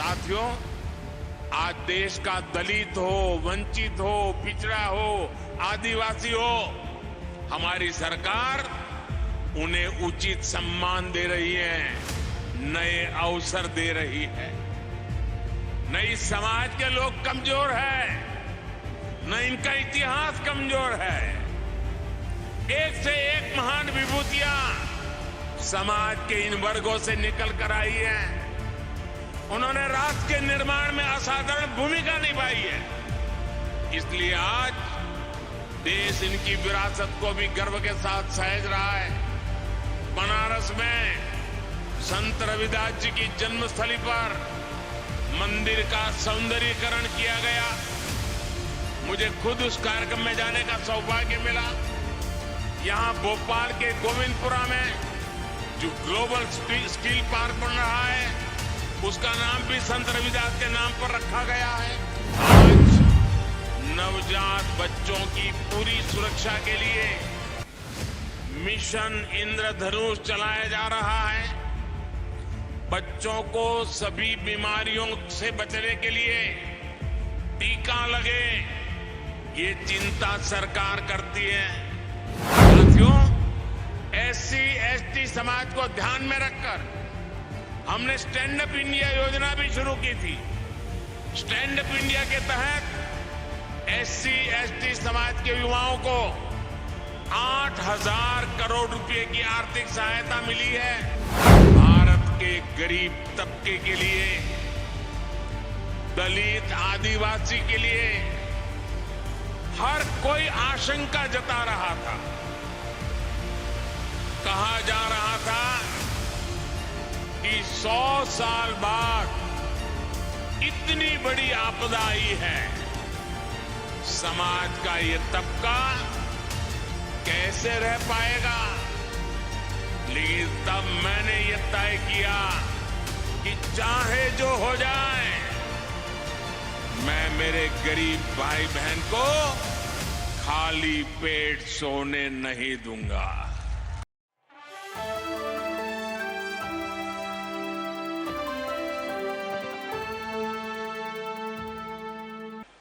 साथियों, आज देश का दलित हो, वंचित हो, पिछड़ा हो, आदिवासी हो, हमारी सरकार उन्हें उचित सम्मान दे रही है, नए अवसर दे रही है। न इस समाज के लोग कमजोर हैं, न इनका इतिहास कमजोर है। एक से एक महान विभूतियां समाज के इन वर्गों से निकल कर आई हैं। उन्होंने राष्ट्र के निर्माण में असाधारण भूमिका निभाई है। इसलिए आज देश इनकी विरासत को भी गर्व के साथ सहेज रहा है। बनारस में संत रविदास जी की जन्मस्थली पर मंदिर का सौंदर्यीकरण किया गया। मुझे खुद उस कार्यक्रम में जाने का सौभाग्य मिला। यहां भोपाल के गोविंदपुरा में जो ग्लोबल स्किल पार्क बन रहा है, उसका नाम भी संत रविदास के नाम पर रखा गया है। आज नवजात बच्चों की पूरी सुरक्षा के लिए मिशन इंद्रधनुष चलाया जा रहा है। बच्चों को सभी बीमारियों से बचने के लिए टीका लगे, ये चिंता सरकार करती है। साथियों, एससी एसटी समाज को ध्यान में रखकर हमने स्टैंड अप इंडिया योजना भी शुरू की थी। स्टैंड अप इंडिया के तहत एससी एसटी समाज के युवाओं को 8,000 करोड़ रुपए की आर्थिक सहायता मिली है। भारत के गरीब तबके के लिए, दलित आदिवासी के लिए हर कोई आशंका जता रहा था। कहा जा रहा था कि 100 साल बाद इतनी बड़ी आपदा आई है, समाज का ये तबका कैसे रह पाएगा। लेकिन तब मैंने ये तय किया कि चाहे जो हो जाए, मैं मेरे गरीब भाई बहन को खाली पेट सोने नहीं दूंगा।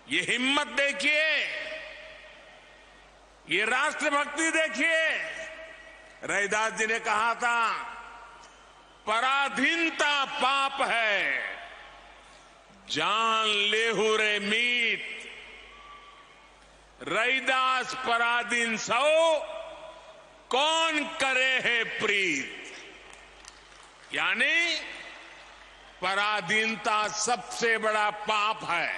ये हिम्मत देखिए, ये राष्ट्रभक्ति देखिए। रविदास जी ने कहा था, पराधीनता पाप है, जान लेहु रे मीत। रविदास पराधीन सो, कौन करे है प्रीत। यानी पराधीनता सबसे बड़ा पाप है।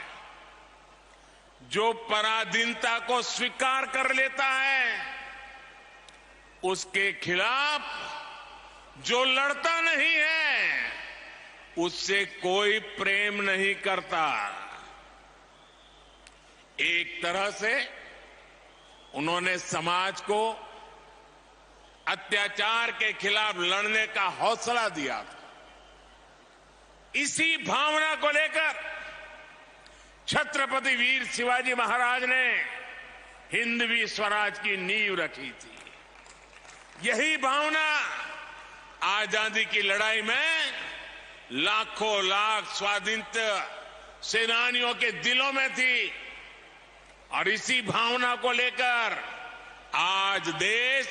जो पराधीनता को स्वीकार कर लेता है, उसके खिलाफ जो लड़ता नहीं है, उससे कोई प्रेम नहीं करता। एक तरह से उन्होंने समाज को अत्याचार के खिलाफ लड़ने का हौसला दिया था। इसी भावना को लेकर छत्रपति वीर शिवाजी महाराज ने हिंदवी स्वराज की नींव रखी थी। यही भावना आजादी की लड़ाई में लाखों लाख स्वाधीनता सेनानियों के दिलों में थी। और इसी भावना को लेकर आज देश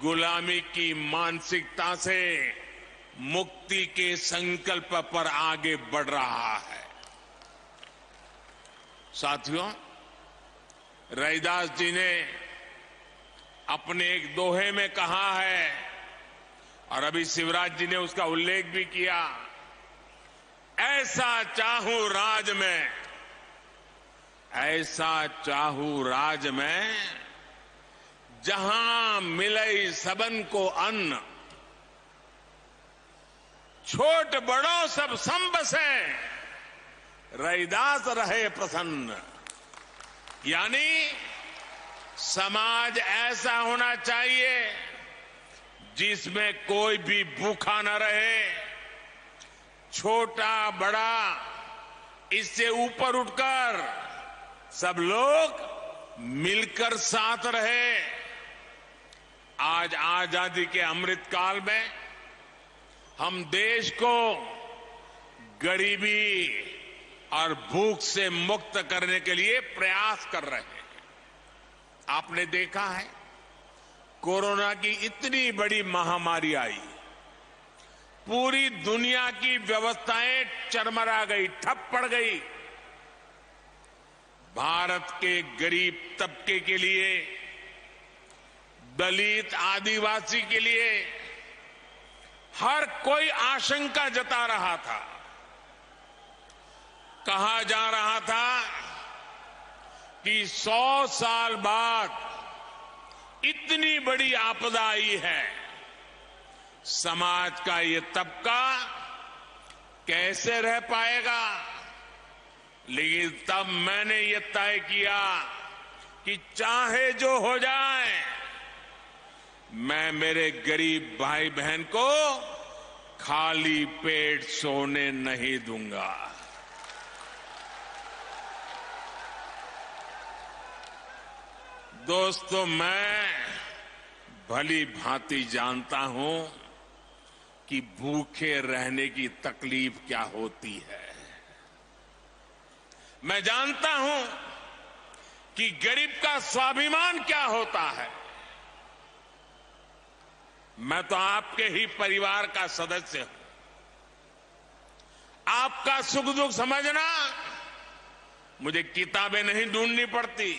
गुलामी की मानसिकता से मुक्ति के संकल्प पर आगे बढ़ रहा है। साथियों, रविदास जी ने अपने एक दोहे में कहा है, और अभी शिवराज जी ने उसका उल्लेख भी किया, ऐसा चाहूं राज में, ऐसा चाहूं राज में, जहां मिले सबन को अन्न, छोट बड़ों सब सम बसे, रविदास रहे प्रसन्न। यानी समाज ऐसा होना चाहिए जिसमें कोई भी भूखा न रहे, छोटा बड़ा इससे ऊपर उठकर सब लोग मिलकर साथ रहे। आज आजादी के अमृत काल में हम देश को गरीबी और भूख से मुक्त करने के लिए प्रयास कर रहे हैं। आपने देखा है, कोरोना की इतनी बड़ी महामारी आई, पूरी दुनिया की व्यवस्थाएं चरमरा गई, ठप पड़ गई। भारत के गरीब तबके के लिए, दलित आदिवासी के लिए हर कोई आशंका जता रहा था। कहा जा रहा था कि 100 साल बाद इतनी बड़ी आपदा आई है, समाज का ये तबका कैसे रह पाएगा। लेकिन तब मैंने ये तय किया कि चाहे जो हो जाए, मैं मेरे गरीब भाई बहन को खाली पेट सोने नहीं दूंगा। दोस्तों, मैं भली भांति जानता हूं कि भूखे रहने की तकलीफ क्या होती है। मैं जानता हूं कि गरीब का स्वाभिमान क्या होता है। मैं तो आपके ही परिवार का सदस्य हूं। आपका सुख दुख समझना मुझे किताबें नहीं ढूंढनी पड़ती।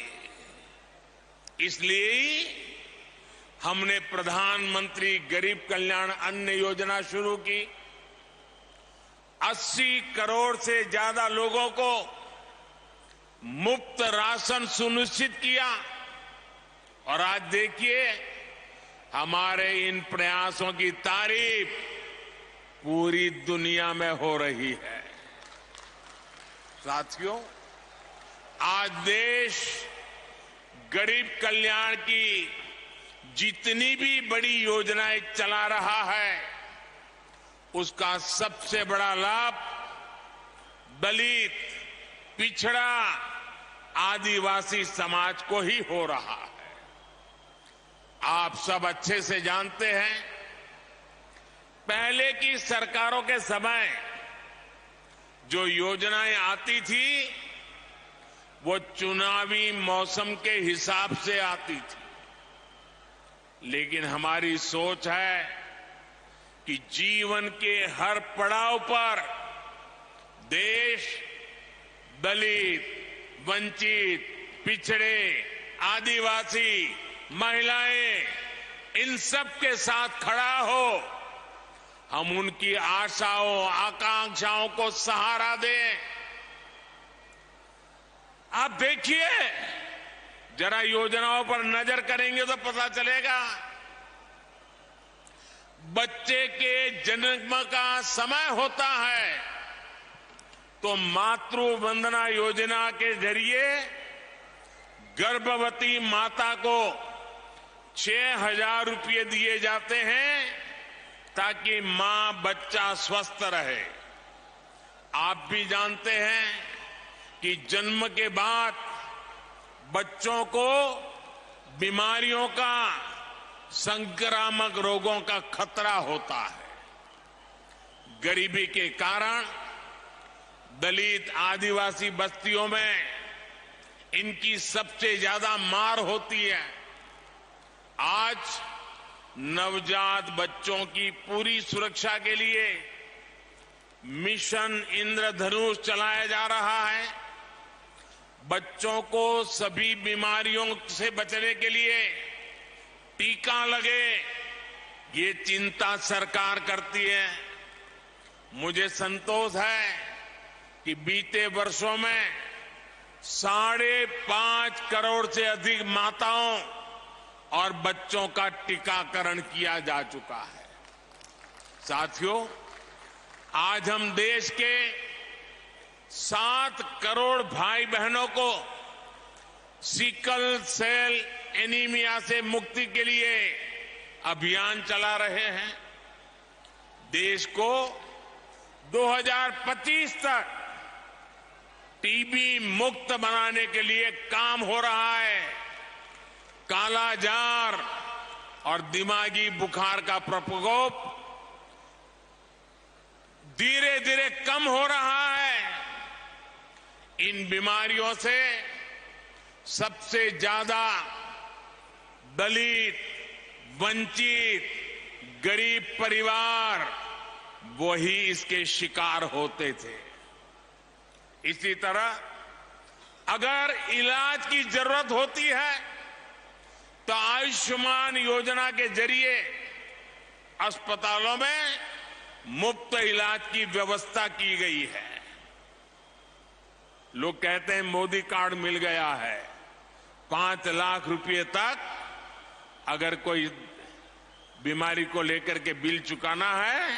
इसलिए हमने प्रधानमंत्री गरीब कल्याण अन्न योजना शुरू की। 80 करोड़ से ज्यादा लोगों को मुफ्त राशन सुनिश्चित किया। और आज देखिए, हमारे इन प्रयासों की तारीफ पूरी दुनिया में हो रही है। साथियों, आज देश गरीब कल्याण की जितनी भी बड़ी योजनाएं चला रहा है, उसका सबसे बड़ा लाभ दलित, पिछड़ा, आदिवासी समाज को ही हो रहा है। आप सब अच्छे से जानते हैं, पहले की सरकारों के समय जो योजनाएं आती थी, वो चुनावी मौसम के हिसाब से आती थी। लेकिन हमारी सोच है कि जीवन के हर पड़ाव पर देश दलित, वंचित, पिछड़े, आदिवासी, महिलाएं, इन सब के साथ खड़ा हो। हम उनकी आशाओं, आकांक्षाओं को सहारा दें। आप देखिए, जरा योजनाओं पर नजर करेंगे तो पता चलेगा। बच्चे के जन्म का समय होता है तो मातृ वंदना योजना के जरिए गर्भवती माता को 6,000 रुपये दिए जाते हैं ताकि मां बच्चा स्वस्थ रहे। आप भी जानते हैं कि जन्म के बाद बच्चों को बीमारियों का, संक्रामक रोगों का खतरा होता है। गरीबी के कारण दलित, आदिवासी बस्तियों में इनकी सबसे ज्यादा मार होती है। आज नवजात बच्चों की पूरी सुरक्षा के लिए मिशन इंद्रधनुष चलाया जा रहा है। बच्चों को सभी बीमारियों से बचने के लिए टीका लगे, ये चिंता सरकार करती है। मुझे संतोष है कि बीते वर्षों में 5.5 करोड़ से अधिक माताओं और बच्चों का टीकाकरण किया जा चुका है। साथियों, आज हम देश के 7 करोड़ भाई बहनों को सिकल सेल एनीमिया से मुक्ति के लिए अभियान चला रहे हैं। देश को 2025 तक टीबी मुक्त बनाने के लिए काम हो रहा है। कालाजार और दिमागी बुखार का प्रकोप धीरे धीरे कम हो रहा है। इन बीमारियों से सबसे ज्यादा दलित, वंचित, गरीब परिवार वही इसके शिकार होते थे। इसी तरह अगर इलाज की जरूरत होती है तो आयुष्मान योजना के जरिए अस्पतालों में मुफ्त इलाज की व्यवस्था की गई है। लोग कहते हैं मोदी कार्ड मिल गया है, 5 लाख रुपए तक अगर कोई बीमारी को लेकर के बिल चुकाना है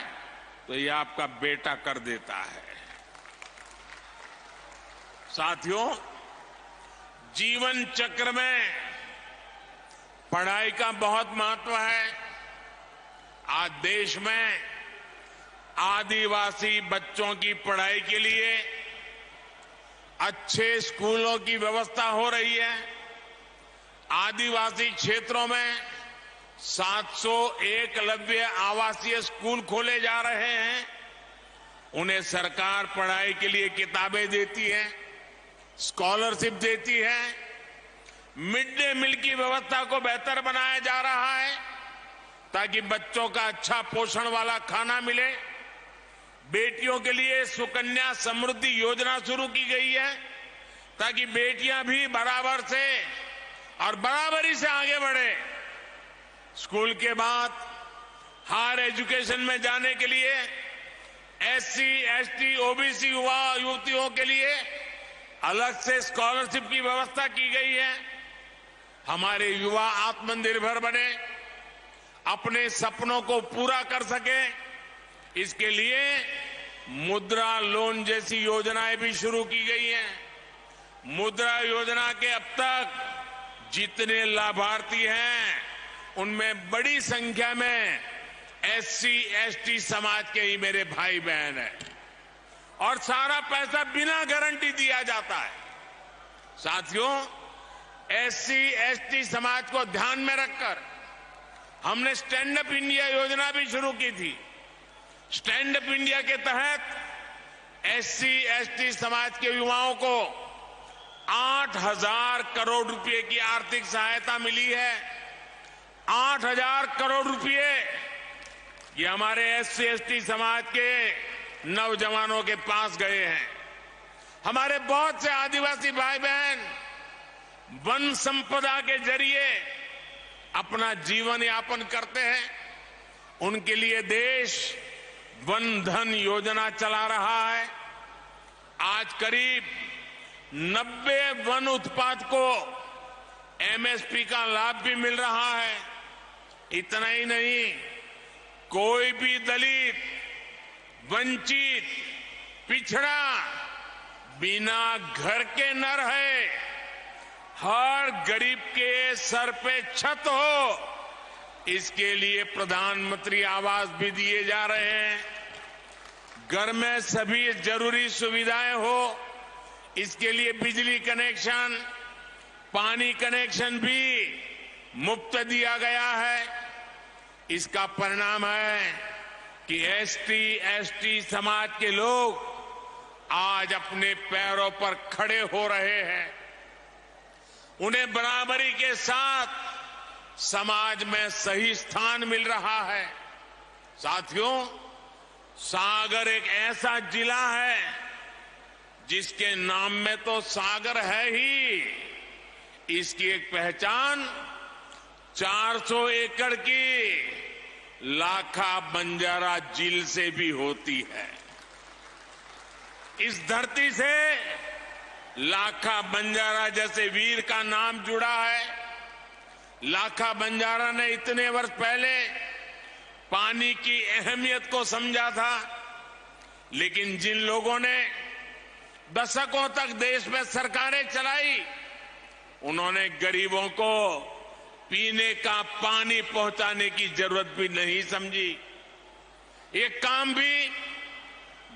तो ये आपका बेटा कर देता है। साथियों, जीवन चक्र में पढ़ाई का बहुत महत्व है। आज देश में आदिवासी बच्चों की पढ़ाई के लिए अच्छे स्कूलों की व्यवस्था हो रही है। आदिवासी क्षेत्रों में 700 एकलव्य आवासीय स्कूल खोले जा रहे हैं। उन्हें सरकार पढ़ाई के लिए किताबें देती है, स्कॉलरशिप देती है। मिड डे मील की व्यवस्था को बेहतर बनाया जा रहा है ताकि बच्चों का अच्छा पोषण वाला खाना मिले। बेटियों के लिए सुकन्या समृद्धि योजना शुरू की गई है ताकि बेटियां भी बराबर से और बराबरी से आगे बढ़े। स्कूल के बाद हायर एजुकेशन में जाने के लिए एससी, एसटी, ओबीसी युवा युवतियों के लिए अलग से स्कॉलरशिप की व्यवस्था की गई है। हमारे युवा आत्मनिर्भर बने, अपने सपनों को पूरा कर सके, इसके लिए मुद्रा लोन जैसी योजनाएं भी शुरू की गई हैं। मुद्रा योजना के अब तक जितने लाभार्थी हैं उनमें बड़ी संख्या में एससी, एसटी समाज के ही मेरे भाई बहन हैं और सारा पैसा बिना गारंटी दिया जाता है। साथियों, एससी, एसटी समाज को ध्यान में रखकर हमने स्टैंड अप इंडिया योजना भी शुरू की थी। स्टैंड अप इंडिया के तहत एससी, एसटी समाज के युवाओं को 8,000 करोड़ रुपए की आर्थिक सहायता मिली है। 8,000 करोड़ रुपए ये हमारे एससी, एसटी समाज के नौजवानों के पास गए हैं। हमारे बहुत से आदिवासी भाई बहन वन संपदा के जरिए अपना जीवन यापन करते हैं। उनके लिए देश वन धन योजना चला रहा है। आज करीब 90 वन उत्पाद को एमएसपी का लाभ भी मिल रहा है। इतना ही नहीं, कोई भी दलित, वंचित, पिछड़ा बिना घर के न रहे। हर गरीब के सर पे छत हो, इसके लिए प्रधानमंत्री आवास भी दिए जा रहे हैं। घर में सभी जरूरी सुविधाएं हो, इसके लिए बिजली कनेक्शन, पानी कनेक्शन भी मुफ्त दिया गया है। इसका परिणाम है कि एसटी, एसटी समाज के लोग आज अपने पैरों पर खड़े हो रहे हैं। उन्हें बराबरी के साथ समाज में सही स्थान मिल रहा है। साथियों, सागर एक ऐसा जिला है जिसके नाम में तो सागर है ही, इसकी एक पहचान 400 एकड़ की लाखा बंजारा झील से भी होती है। इस धरती से लाखा बंजारा जैसे वीर का नाम जुड़ा है। लाखा बंजारा ने इतने वर्ष पहले पानी की अहमियत को समझा था, लेकिन जिन लोगों ने दशकों तक देश में सरकारें चलाई, उन्होंने गरीबों को पीने का पानी पहुंचाने की जरूरत भी नहीं समझी। ये काम भी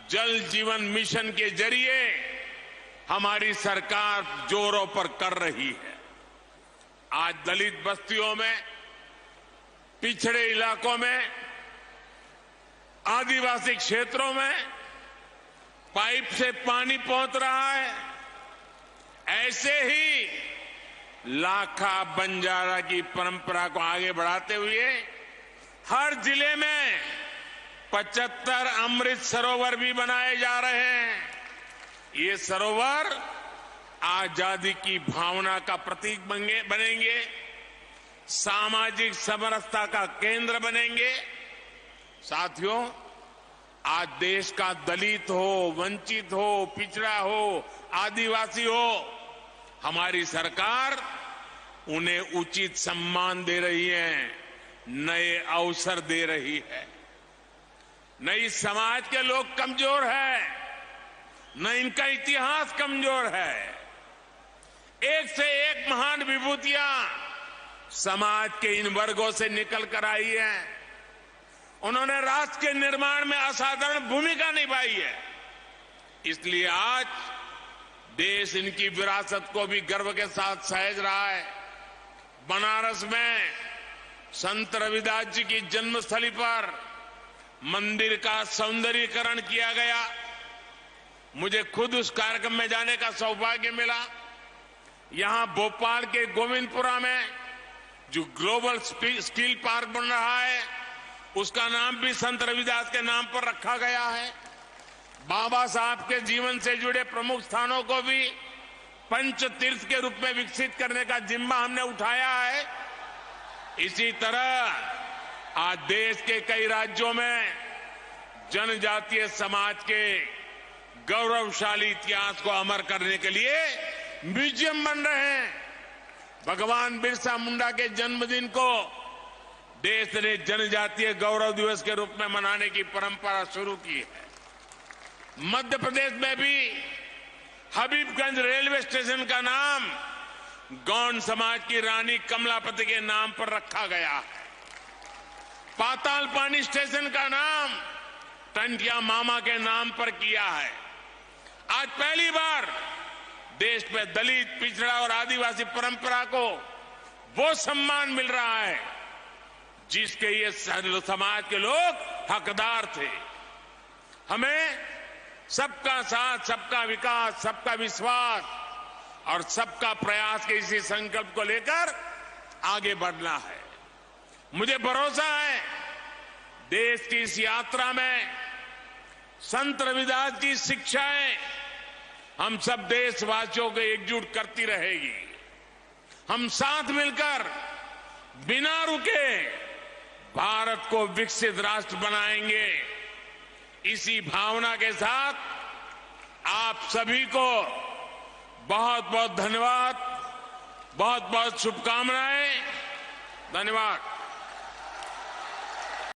जल जीवन मिशन के जरिए हमारी सरकार जोरों पर कर रही है। आज दलित बस्तियों में, पिछड़े इलाकों में आदिवासी क्षेत्रों में पाइप से पानी पहुंच रहा है, ऐसे ही लाखा बंजारा की परंपरा को आगे बढ़ाते हुए हर जिले में 75 अमृत सरोवर भी बनाए जा रहे हैं। ये सरोवर आजादी की भावना का प्रतीक बनेंगे, सामाजिक समरसता का केंद्र बनेंगे। साथियों, आज देश का दलित हो, वंचित हो, पिछड़ा हो, आदिवासी हो, हमारी सरकार उन्हें उचित सम्मान दे रही है, नए अवसर दे रही है। न इस समाज के लोग कमजोर हैं, न इनका इतिहास कमजोर है। एक से एक महान विभूतियां समाज के इन वर्गों से निकल कर आई हैं। उन्होंने राष्ट्र के निर्माण में असाधारण भूमिका निभाई है। इसलिए आज देश इनकी विरासत को भी गर्व के साथ सहेज रहा है। बनारस में संत रविदास जी की जन्मस्थली पर मंदिर का सौंदर्यीकरण किया गया। मुझे खुद उस कार्यक्रम में जाने का सौभाग्य मिला। यहां भोपाल के गोविंदपुरा में जो ग्लोबल स्किल पार्क बन रहा है, उसका नाम भी संत रविदास के नाम पर रखा गया है। बाबा साहब के जीवन से जुड़े प्रमुख स्थानों को भी पंच तीर्थ के रूप में विकसित करने का जिम्मा हमने उठाया है। इसी तरह आज देश के कई राज्यों में जनजातीय समाज के गौरवशाली इतिहास को अमर करने के लिए म्यूजियम बन रहे हैं। भगवान बिरसा मुंडा के जन्मदिन को देश ने जनजातीय गौरव दिवस के रूप में मनाने की परंपरा शुरू की है। मध्य प्रदेश में भी हबीबगंज रेलवे स्टेशन का नाम गौंड समाज की रानी कमलापति के नाम पर रखा गया है। पाताल पानी स्टेशन का नाम टंटिया मामा के नाम पर किया है। आज पहली बार देश में दलित, पिछड़ा और आदिवासी परंपरा को वो सम्मान मिल रहा है जिसके ये समाज के लोग हकदार थे। हमें सबका साथ, सबका विकास, सबका विश्वास और सबका प्रयास के इसी संकल्प को लेकर आगे बढ़ना है। मुझे भरोसा है देश की इस यात्रा में संत रविदास की शिक्षाएं हम सब देशवासियों को एकजुट करती रहेगी। हम साथ मिलकर बिना रुके भारत को विकसित राष्ट्र बनाएंगे। इसी भावना के साथ आप सभी को बहुत बहुत धन्यवाद, बहुत बहुत शुभकामनाएं। धन्यवाद।